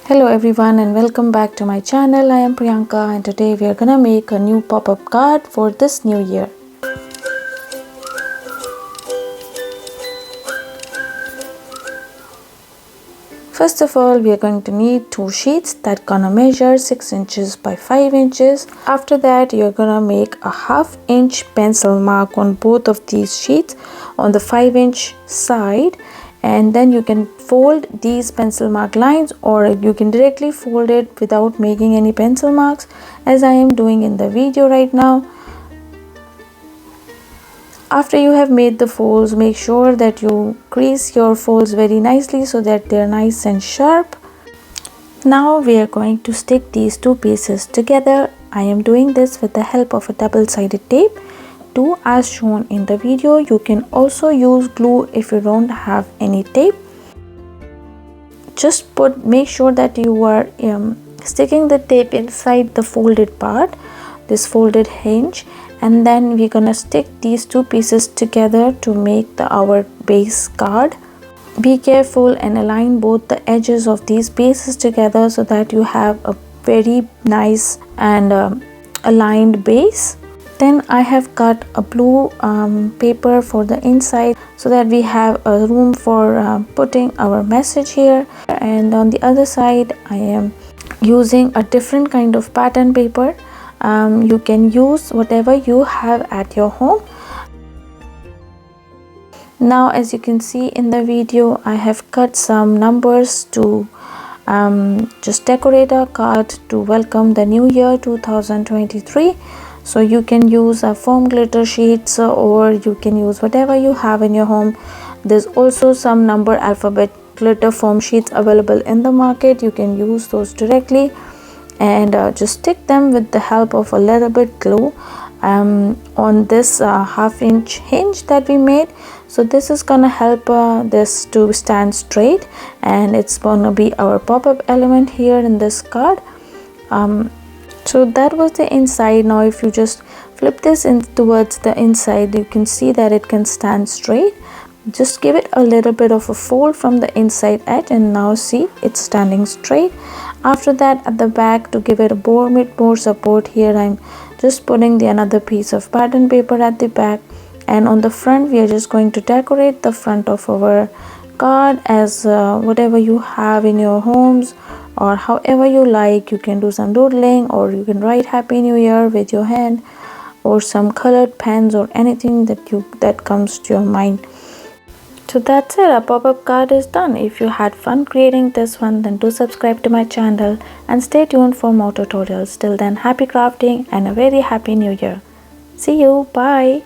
Hello everyone and welcome back to my channel. I am Priyanka and today we are gonna make a new pop-up card for this new year. First of all, we are going to need two sheets that gonna measure 6 inches by 5 inches. After that, you're gonna make a 1/2 inch pencil mark on both of these sheets on the 5-inch side, and then you can fold these pencil mark lines, or you can directly fold it without making any pencil marks, as I am doing in the video right now. After you have made the folds, make sure that you crease your folds very nicely so that they're nice and sharp. Now we are going to stick these two pieces together. I am doing this with the help of a double-sided tape. Do as shown in the video. You can also use glue if you don't have any tape. Just make sure that you are sticking the tape inside the folded part, this folded hinge, and then we're gonna stick these two pieces together to make our base card. Be careful and align both the edges of these pieces together so that you have a very nice and aligned base. Then I have cut a blue paper for the inside so that we have a room for putting our message here, and on the other side I am using a different kind of pattern paper. You can use whatever you have at your home. Now, as you can see in the video, I have cut some numbers to just decorate our card to welcome the new year 2023. So you can use foam glitter sheets, or you can use whatever you have in your home. There's also some number alphabet glitter foam sheets available in the market. You can use those directly and just stick them with the help of a little bit glue on this 1/2 inch hinge that we made. So this is gonna help this to stand straight, and it's gonna be our pop-up element here in this card. So that was the inside. Now if you just flip this in towards the inside, you can see that it can stand straight. Just give it a little bit of a fold from the inside edge, and now see it's standing straight. After that, at the back, to give it a bit more support, here I'm just putting another piece of pattern paper at the back, and on the front we are just going to decorate the front of our card as whatever you have in your homes, or however you like. You can do some doodling, or you can write Happy New Year with your hand, or some colored pens, or anything that comes to your mind. So that's it, our pop-up card is done. If you had fun creating this one, then do subscribe to my channel and stay tuned for more tutorials. Till then, happy crafting and a very happy new year. See you, bye.